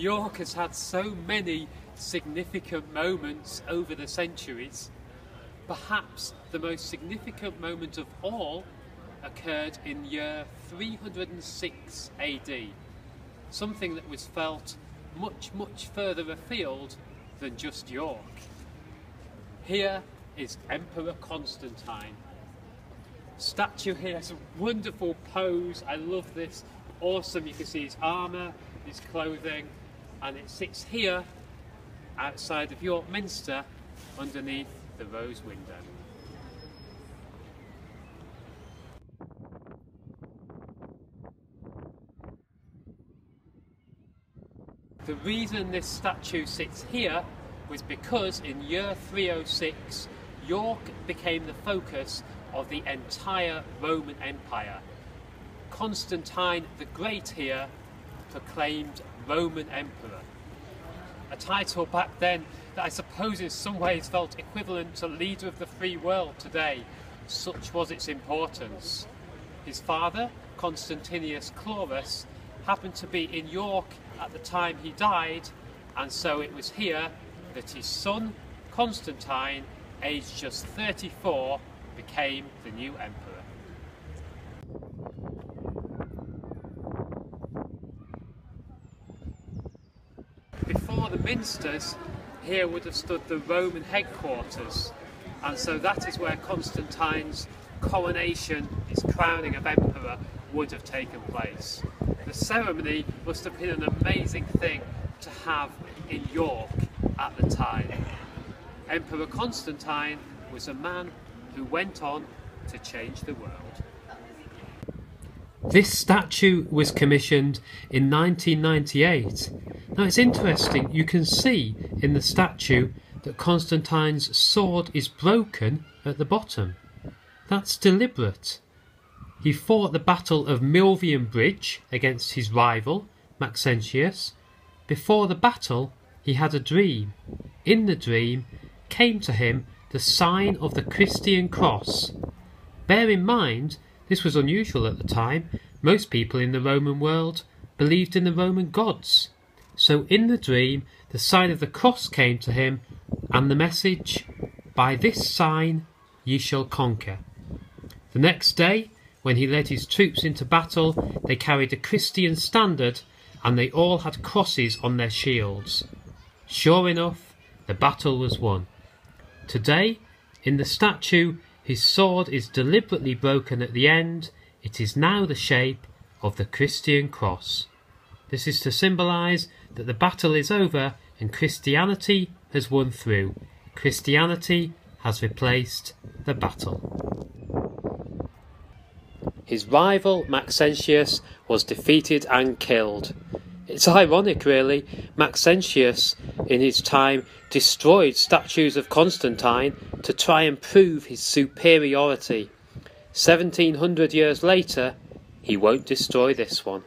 York has had so many significant moments over the centuries. Perhaps the most significant moment of all occurred in year 306 AD, something that was felt much further afield than just York. Here is Emperor Constantine. Statue here, it's a wonderful pose. I love this. Awesome. You can see his armour, his clothing, and it sits here outside of York Minster underneath the rose window. The reason this statue sits here was because in year 306 York became the focus of the entire Roman Empire. Constantine the Great here proclaimed Roman Emperor, a title back then that I suppose in some ways felt equivalent to leader of the free world today, such was its importance. His father, Constantinius Chlorus, happened to be in York at the time he died, and so it was here that his son, Constantine, aged just 34, became the new emperor. Before the minsters, here would have stood the Roman headquarters, and so that is where Constantine's coronation, his crowning of emperor, would have taken place. The ceremony must have been an amazing thing to have in York at the time. Emperor Constantine was a man who went on to change the world. This statue was commissioned in 1998. Now it's interesting, you can see in the statue that Constantine's sword is broken at the bottom. That's deliberate. He fought the Battle of Milvian Bridge against his rival, Maxentius. Before the battle, he had a dream. In the dream came to him the sign of the Christian cross. Bear in mind, this was unusual at the time. Most people in the Roman world believed in the Roman gods. So in the dream, the sign of the cross came to him, and the message, "By this sign ye shall conquer." The next day, when he led his troops into battle, they carried a Christian standard, and they all had crosses on their shields. Sure enough, the battle was won. Today, in the statue, his sword is deliberately broken at the end. It is now the shape of the Christian cross. This is to symbolise that the battle is over and Christianity has won through. Christianity has replaced the battle. His rival Maxentius was defeated and killed. It's ironic really, Maxentius in his time destroyed statues of Constantine to try and prove his superiority. 1700 years later, he won't destroy this one.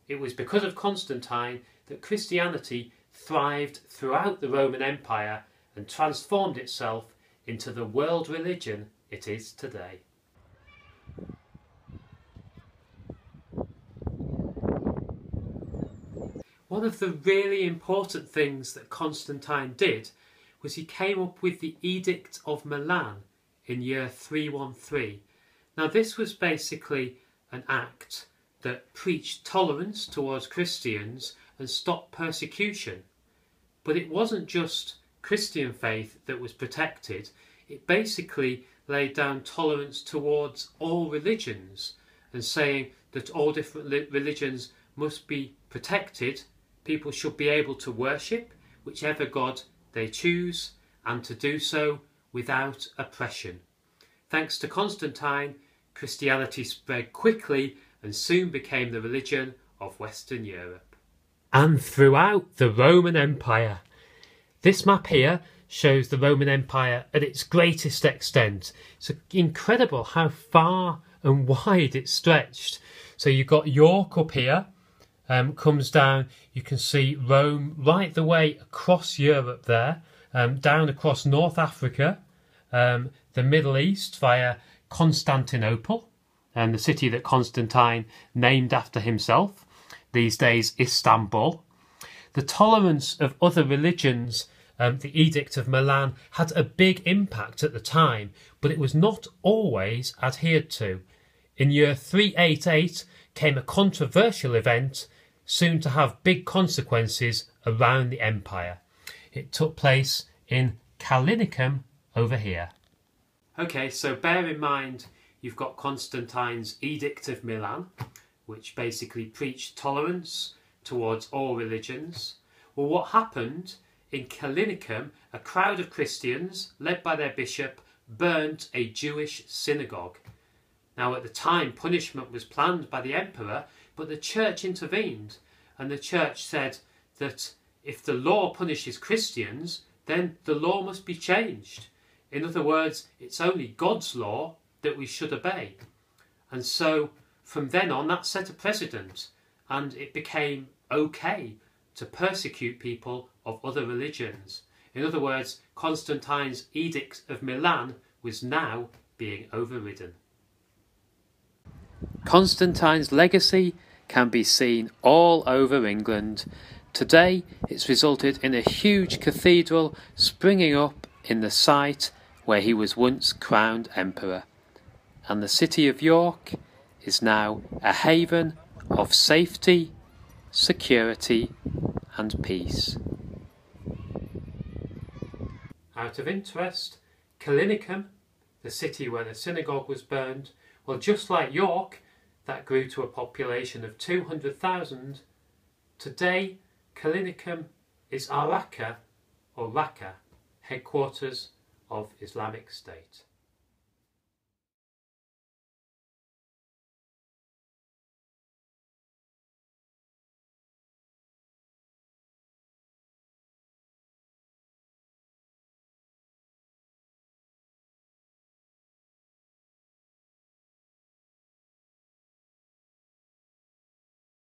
It was because of Constantine that Christianity thrived throughout the Roman Empire and transformed itself into the world religion it is today. One of the really important things that Constantine did was he came up with the Edict of Milan in year 313. Now this was basically an act that preached tolerance towards Christians and stopped persecution. But it wasn't just Christian faith that was protected, it basically laid down tolerance towards all religions and saying that all different religions must be protected. People should be able to worship whichever God they choose and to do so without oppression. Thanks to Constantine, Christianity spread quickly and soon became the religion of Western Europe. And throughout the Roman Empire. This map here shows the Roman Empire at its greatest extent. It's incredible how far and wide it stretched. So you've got York up here, comes down, you can see Rome right the way across Europe there, down across North Africa, the Middle East via Constantinople, the city that Constantine named after himself, these days Istanbul. The tolerance of other religions, the Edict of Milan, had a big impact at the time, but it was not always adhered to. In year 388 came a controversial event, soon to have big consequences around the empire. It took place in Callinicum over here. Okay, so bear in mind you've got Constantine's Edict of Milan, which basically preached tolerance towards all religions. Well, what happened in Callinicum? A crowd of Christians, led by their bishop, burnt a Jewish synagogue. Now, at the time, punishment was planned by the emperor, but the church intervened, and the church said that if the law punishes Christians, then the law must be changed. In other words, it's only God's law that we should obey. And so, from then on, that set a precedent, and it became okay to persecute people of other religions. In other words, Constantine's Edict of Milan was now being overridden. Constantine's legacy can be seen all over England. Today, it's resulted in a huge cathedral springing up in the site where he was once crowned emperor. And the city of York is now a haven of safety, security and peace. Out of interest, Callinicum, the city where the synagogue was burned, well, just like York, that grew to a population of 200,000. Today, Callinicum is Raqqa, headquarters of Islamic State.